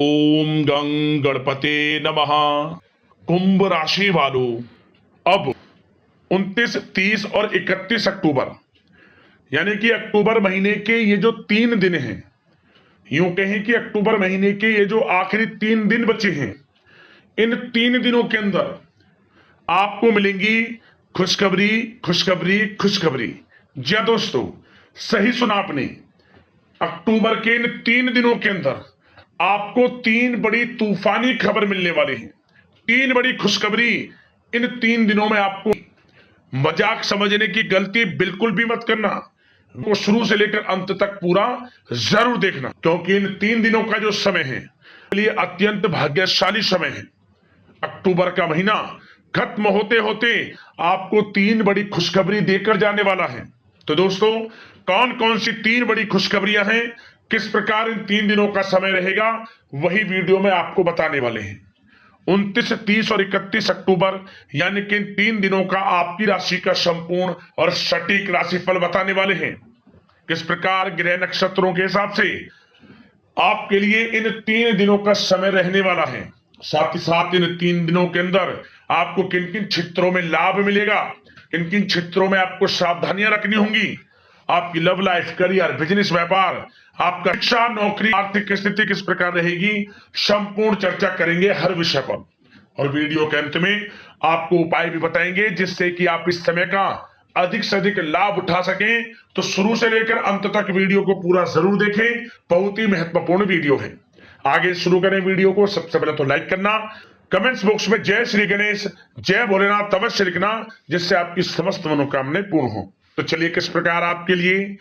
ओम गं गणपते नमः। कुंभ राशि वालों, अब 29, 30 और 31 अक्टूबर यानी कि अक्टूबर महीने के ये जो 3 दिन हैं, यूं कहें कि अक्टूबर महीने के ये जो आखिरी 3 दिन बचे हैं, इन 3 दिनों के अंदर आपको मिलेंगी खुशखबरी खुशखबरी खुशखबरी। जी हाँ दोस्तों, सही सुना आपने। अक्टूबर के इन 3 दिनों के अंदर आपको 3 बड़ी तूफानी खबर मिलने वाली है। 3 बड़ी खुशखबरी इन 3 दिनों में। आपको मजाक समझने की गलती बिल्कुल भी मत करना, वो शुरू से लेकर अंत तक पूरा जरूर देखना, क्योंकि इन 3 दिनों का जो समय है लिए अत्यंत भाग्यशाली समय है। अक्टूबर का महीना खत्म होते होते आपको 3 बड़ी खुशखबरी देकर जाने वाला है। तो दोस्तों, कौन कौन सी 3 बड़ी खुशखबरियां हैं, किस प्रकार इन 3 दिनों का समय रहेगा, वही वीडियो में आपको बताने वाले हैं। 29, 30 और 31 अक्टूबर यानी कि इन 3 दिनों का आपकी राशि का संपूर्ण और सटीक राशिफल बताने वाले हैं। किस प्रकार ग्रह नक्षत्रों के हिसाब से आपके लिए इन 3 दिनों का समय रहने वाला है, साथ ही साथ इन 3 दिनों के अंदर आपको किन किन क्षेत्रों में लाभ मिलेगा, किन किन क्षेत्रों में आपको सावधानियां रखनी होंगी, आपकी लव लाइफ, करियर, बिजनेस, व्यापार, आपका शिक्षा, नौकरी, आर्थिक स्थिति किस प्रकार रहेगी, संपूर्ण चर्चा करेंगे हर विषय पर। और वीडियो के अंत में आपको उपाय भी बताएंगे जिससे कि आप इस समय का अधिक से अधिक लाभ उठा सकें। तो शुरू से लेकर अंत तक वीडियो को पूरा जरूर देखें, बहुत ही महत्वपूर्ण वीडियो है। आगे शुरू करें वीडियो को। सबसे पहले तो लाइक करना, कमेंट्स बॉक्स में जय श्री गणेश, जय भोलेनाथ अवश्य लिखना, जिससे आपकी समस्त मनोकामनाएं पूर्ण हो। तो चलिए, किस प्रकार आपके लिए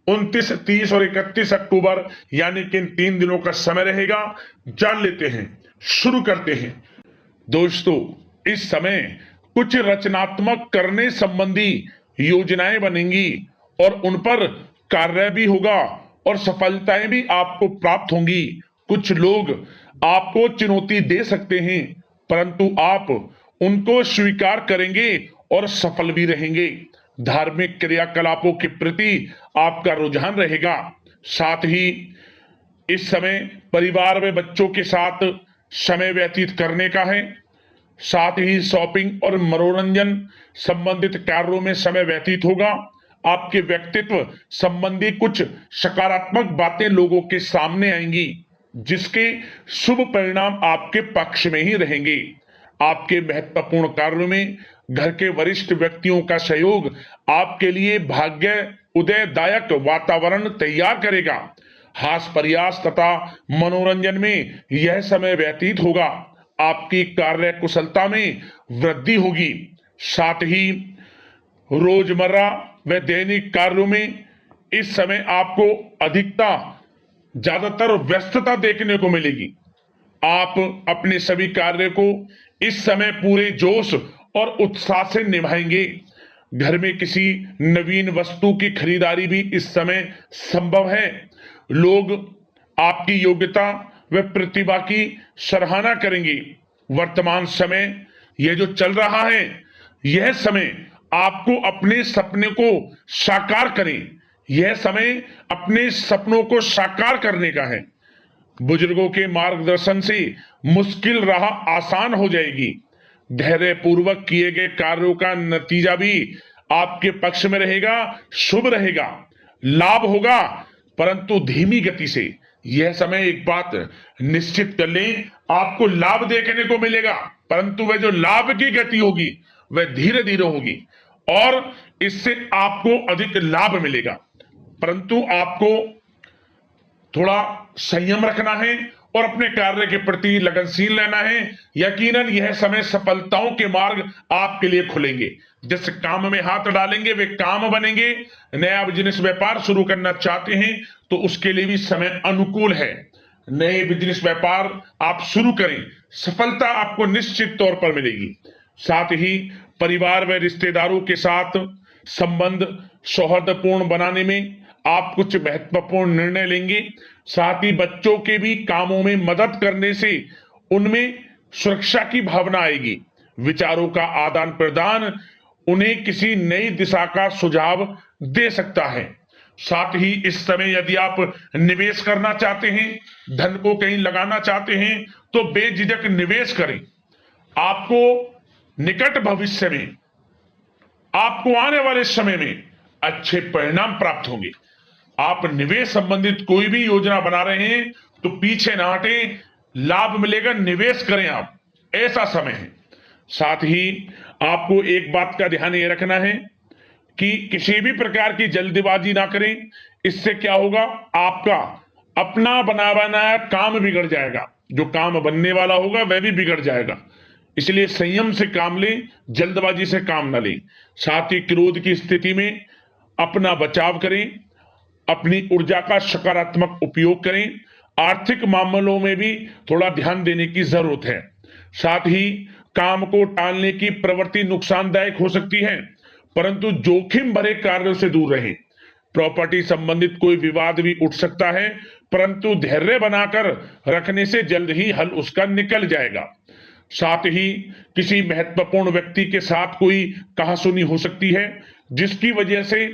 29, 30 और 31 अक्टूबर यानी कि इन 3 दिनों का समय रहेगा, जान लेते हैं। शुरू करते हैं। दोस्तों, इस समय कुछ रचनात्मक करने संबंधी योजनाएं बनेंगी और उन पर कार्य भी होगा और सफलताएं भी आपको प्राप्त होंगी। कुछ लोग आपको चुनौती दे सकते हैं, परंतु आप उनको स्वीकार करेंगे और सफल भी रहेंगे। धार्मिक क्रियाकलापों के प्रति आपका रुझान रहेगा। साथ ही इस समय परिवार में बच्चों के साथ समय व्यतीत करने का है। साथ ही शॉपिंग और मनोरंजन संबंधित कार्यों में समय व्यतीत होगा। आपके व्यक्तित्व संबंधी कुछ सकारात्मक बातें लोगों के सामने आएंगी, जिसके शुभ परिणाम आपके पक्ष में ही रहेंगे। आपके महत्वपूर्ण कार्यों में घर के वरिष्ठ व्यक्तियों का सहयोग आपके लिए भाग्य उदयदायक वातावरण तैयार करेगा। हास प्रयास तथा मनोरंजन में यह समय व्यतीत होगा। आपकी कार्य कुशलता में वृद्धि होगी। साथ ही रोजमर्रा व दैनिक कार्यों में इस समय आपको ज्यादातर व्यस्तता देखने को मिलेगी। आप अपने सभी कार्य को इस समय पूरे जोश और उत्साह से निभाएंगे। घर में किसी नवीन वस्तु की खरीदारी भी इस समय संभव है। लोग आपकी योग्यता व प्रतिभा की सराहना करेंगे। वर्तमान समय यह जो चल रहा है, यह समय आपको अपने सपने को साकार करें। यह समय अपने सपनों को साकार करने का है। बुजुर्गों के मार्गदर्शन से मुश्किल राह आसान हो जाएगी। धैर्य पूर्वक किए गए कार्यों का नतीजा भी आपके पक्ष में रहेगा, शुभ रहेगा। लाभ होगा, परंतु धीमी गति से। यह समय एक बात निश्चित कर लें, आपको लाभ देखने को मिलेगा, परंतु वह जो लाभ की गति होगी वह धीरे धीरे होगी और इससे आपको अधिक लाभ मिलेगा। परंतु आपको थोड़ा संयम रखना है और अपने कार्य के प्रति लगनशील रहना है। यकीनन यह समय सफलताओं के मार्ग आपके लिए खुलेंगे। जिस काम में हाथ डालेंगे वे काम बनेंगे। नया बिजनेस व्यापार शुरू करना चाहते हैं तो उसके लिए भी समय अनुकूल है। नए बिजनेस व्यापार आप शुरू करें, सफलता आपको निश्चित तौर पर मिलेगी। साथ ही परिवार व रिश्तेदारों के साथ संबंध सौहार्दपूर्ण बनाने में आप कुछ महत्वपूर्ण निर्णय लेंगे। साथ ही बच्चों के भी कामों में मदद करने से उनमें सुरक्षा की भावना आएगी। विचारों का आदान प्रदान उन्हें किसी नई दिशा का सुझाव दे सकता है। साथ ही इस समय यदि आप निवेश करना चाहते हैं, धन को कहीं लगाना चाहते हैं, तो बेझिझक निवेश करें। आपको निकट भविष्य में, आपको आने वाले समय में अच्छे परिणाम प्राप्त होंगे। आप निवेश संबंधित कोई भी योजना बना रहे हैं तो पीछे ना हटें, लाभ मिलेगा, निवेश करें आप, ऐसा समय है। साथ ही आपको एक बात का ध्यान ये रखना है कि किसी भी प्रकार की जल्दबाजी ना करें। इससे क्या होगा, आपका अपना बना बनाया काम बिगड़ जाएगा, जो काम बनने वाला होगा वह भी बिगड़ जाएगा। इसलिए संयम से काम लें, जल्दबाजी से काम ना लें। साथ ही क्रोध की स्थिति में अपना बचाव करें, अपनी ऊर्जा का सकारात्मक उपयोग करें। आर्थिक मामलों में भी थोड़ा ध्यान देने की जरूरत है। साथ ही काम को टालने की प्रवृत्ति नुकसानदायक हो सकती है, परंतु जोखिम भरे कार्यों से दूर रहें। प्रॉपर्टी संबंधित कोई विवाद भी उठ सकता है, परंतु धैर्य बनाकर रखने से जल्द ही हल उसका निकल जाएगा। साथ ही किसी महत्वपूर्ण व्यक्ति के साथ कोई कहासुनी हो सकती है, जिसकी वजह से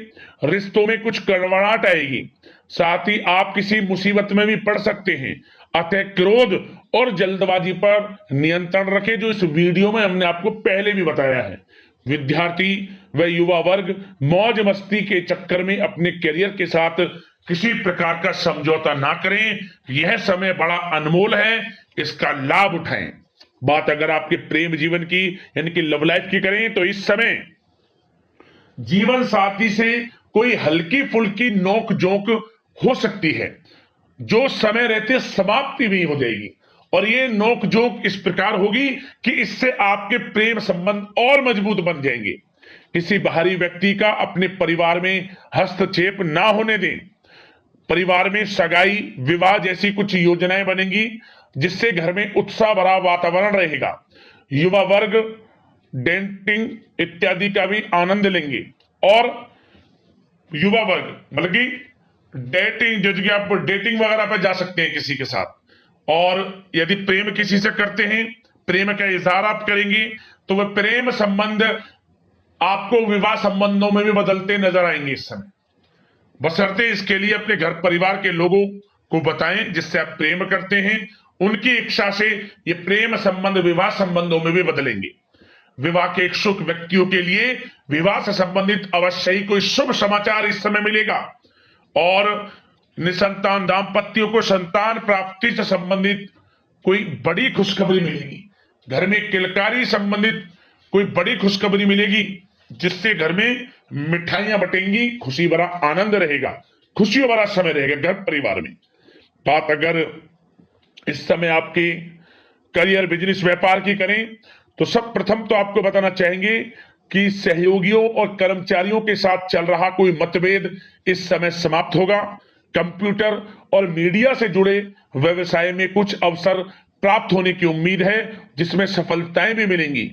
रिश्तों में कुछ कड़वाहट आएगी। साथ ही आप किसी मुसीबत में भी पड़ सकते हैं। अतः क्रोध और जल्दबाजी पर नियंत्रण रखें, जो इस वीडियो में हमने आपको पहले भी बताया है। विद्यार्थी व युवा वर्ग मौज मस्ती के चक्कर में अपने करियर के साथ किसी प्रकार का समझौता ना करें। यह समय बड़ा अनमोल है, इसका लाभ उठाएं। बात अगर आपके प्रेम जीवन की यानी कि लव लाइफ की करें तो इस समय जीवन साथी से कोई हल्की फुल्की नोक झोंक हो सकती है, जो समय रहते समाप्ति भी हो जाएगी। और ये नोक झोंक इस प्रकार होगी कि इससे आपके प्रेम संबंध और मजबूत बन जाएंगे। किसी बाहरी व्यक्ति का अपने परिवार में हस्तक्षेप ना होने दें। परिवार में सगाई, विवाह जैसी कुछ योजनाएं बनेंगी, जिससे घर में उत्साह भरा वातावरण रहेगा। युवा वर्ग डेटिंग इत्यादि का भी आनंद लेंगे। और युवा वर्ग मतलब कि डेटिंग, जो कि आप डेटिंग वगैरह पर जा सकते हैं किसी के साथ। और यदि प्रेम किसी से करते हैं, प्रेम का इजहार आप करेंगे, तो वह प्रेम संबंध आपको विवाह संबंधों में भी बदलते नजर आएंगे इस समय। बशर्ते इसके लिए अपने घर परिवार के लोगों को बताएं जिससे आप प्रेम करते हैं। उनकी इच्छा से ये प्रेम संबंध विवाह संबंधों में भी बदलेंगे। विवाह के इच्छुक व्यक्तियों के लिए विवाह से संबंधित अवश्य ही कोई शुभ समाचार इस समय मिलेगा। और निसंतान दाम्पत्यों को संतान प्राप्ति से संबंधित कोई बड़ी खुशखबरी मिलेगी। घर में किलकारी संबंधित कोई बड़ी खुशखबरी मिलेगी, जिससे घर में मिठाइयां बटेंगी, खुशी भरा आनंद रहेगा, खुशियों भरा समय रहेगा घर परिवार में। बात अगर इस समय आपके करियर, बिजनेस, व्यापार की करें तो सब प्रथम तो आपको बताना चाहेंगे कि सहयोगियों और कर्मचारियों के साथ चल रहा कोई मतभेद इस समय समाप्त होगा। कंप्यूटर और मीडिया से जुड़े व्यवसाय में कुछ अवसर प्राप्त होने की उम्मीद है, जिसमें सफलताएं भी मिलेंगी।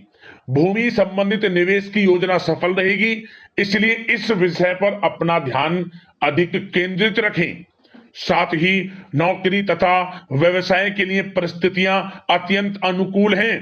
भूमि संबंधित निवेश की योजना सफल रहेगी, इसलिए इस विषय पर अपना ध्यान अधिक केंद्रित रखें। साथ ही नौकरी तथा व्यवसाय के लिए परिस्थितियां अत्यंत अनुकूल हैं।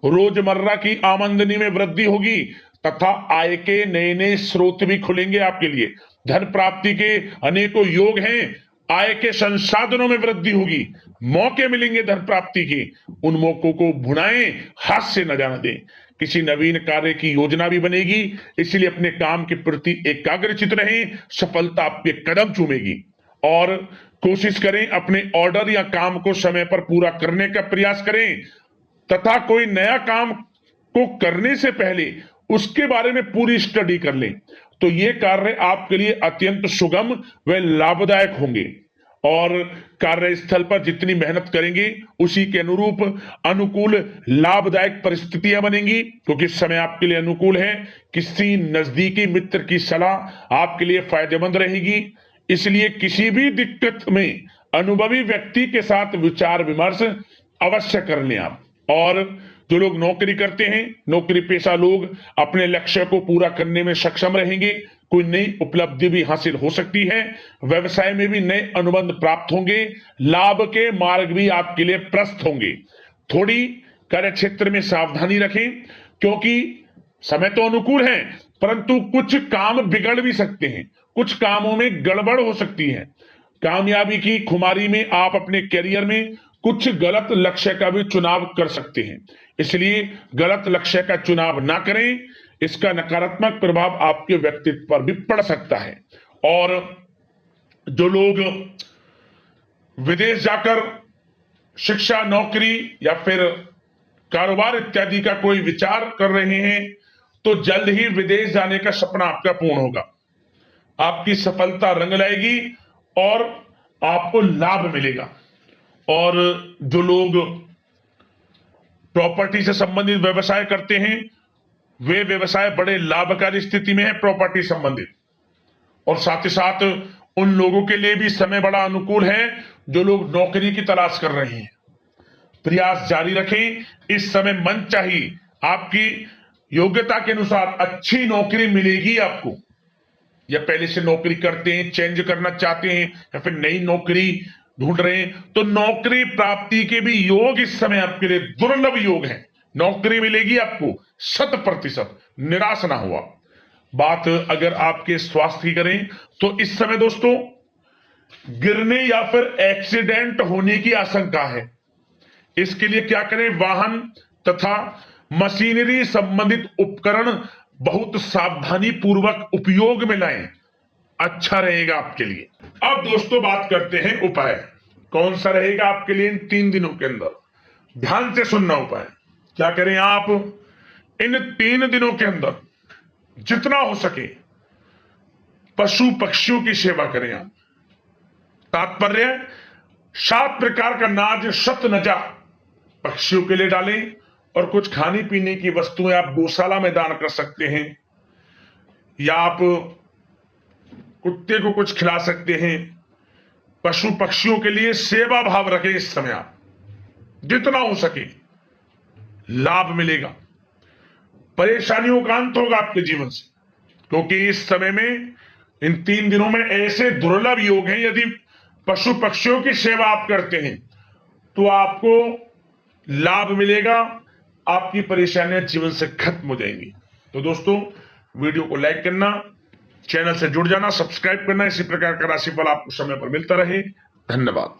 रोजमर्रा की आमदनी में वृद्धि होगी तथा आय के नए नए स्रोत भी खुलेंगे आपके लिए। धन प्राप्ति के अनेकों योग हैं। आय के संसाधनों में वृद्धि होगी, मौके मिलेंगे धन प्राप्ति के। उन मौकों को भुनाएं, हाथ से न जाने दें। किसी नवीन कार्य की योजना भी बनेगी, इसलिए अपने काम के प्रति एकाग्रचित रहें, सफलता आपके कदम चूमेगी। और कोशिश करें अपने ऑर्डर या काम को समय पर पूरा करने का प्रयास करें तथा कोई नया काम को करने से पहले उसके बारे में पूरी स्टडी कर लें, तो ये कार्य आपके लिए अत्यंत सुगम व लाभदायक होंगे। और कार्यस्थल पर जितनी मेहनत करेंगे उसी के अनुरूप अनुकूल लाभदायक परिस्थितियां बनेंगी, क्योंकि समय आपके लिए अनुकूल है। किसी नजदीकी मित्र की सलाह आपके लिए फायदेमंद रहेगी, इसलिए किसी भी दिक्कत में अनुभवी व्यक्ति के साथ विचार विमर्श अवश्य कर लें आप। और जो लोग नौकरी करते हैं, नौकरी पेशा लोग अपने लक्ष्य को पूरा करने में सक्षम रहेंगे। कोई नई उपलब्धि भी हासिल हो सकती है। व्यवसाय में भी नए अनुबंध प्राप्त होंगे। लाभ के मार्ग भी आपके लिए प्रशस्त होंगे। थोड़ी कार्य क्षेत्र में सावधानी रखें, क्योंकि समय तो अनुकूल है, परंतु कुछ काम बिगड़ भी सकते हैं। कुछ कामों में गड़बड़ हो सकती है। कामयाबी की खुमारी में आप अपने करियर में कुछ गलत लक्ष्य का भी चुनाव कर सकते हैं, इसलिए गलत लक्ष्य का चुनाव ना करें। इसका नकारात्मक प्रभाव आपके व्यक्तित्व पर भी पड़ सकता है। और जो लोग विदेश जाकर शिक्षा, नौकरी या फिर कारोबार इत्यादि का कोई विचार कर रहे हैं, तो जल्द ही विदेश जाने का सपना आपका पूर्ण होगा। आपकी सफलता रंग लाएगी और आपको लाभ मिलेगा। और जो लोग प्रॉपर्टी से संबंधित व्यवसाय करते हैं, वे व्यवसाय बड़े लाभकारी स्थिति में है प्रॉपर्टी संबंधित। और साथ ही साथ उन लोगों के लिए भी समय बड़ा अनुकूल है जो लोग नौकरी की तलाश कर रहे हैं। प्रयास जारी रखें, इस समय मन चाहिए आपकी योग्यता के अनुसार अच्छी नौकरी मिलेगी आपको। या पहले से नौकरी करते हैं, चेंज करना चाहते हैं, या फिर नई नौकरी ढूंढ रहे हैं, तो नौकरी प्राप्ति के भी योग इस समय आपके लिए दुर्लभ योग है। नौकरी मिलेगी आपको 100%, निराश ना हुआ। बात अगर आपके स्वास्थ्य की करें तो इस समय दोस्तों गिरने या फिर एक्सीडेंट होने की आशंका है। इसके लिए क्या करें? वाहन तथा मशीनरी संबंधित उपकरण बहुत सावधानी पूर्वक उपयोग में लाएं, अच्छा रहेगा आपके लिए। अब दोस्तों बात करते हैं उपाय, कौन सा रहेगा आपके लिए इन 3 दिनों के अंदर। ध्यान से सुनना उपाय। क्या करें आप? इन 3 दिनों के अंदर जितना हो सके पशु पक्षियों की सेवा करें आप। तात्पर्य 7 प्रकार का नाज, शतनजा पक्षियों के लिए डालें, और कुछ खाने पीने की वस्तुएं आप गौशाला में दान कर सकते हैं, या आप कुत्ते को कुछ खिला सकते हैं। पशु पक्षियों के लिए सेवा भाव रखें इस समय आप, जितना हो सके लाभ मिलेगा। परेशानियों का अंत होगा आपके जीवन से, क्योंकि इस समय में इन 3 दिनों में ऐसे दुर्लभ योग हैं। यदि पशु पक्षियों की सेवा आप करते हैं तो आपको लाभ मिलेगा, आपकी परेशानियां जीवन से खत्म हो जाएंगी। तो दोस्तों वीडियो को लाइक करना, चैनल से जुड़ जाना, सब्सक्राइब करना। इसी प्रकार का राशिफल आपको समय पर मिलता रहे। धन्यवाद।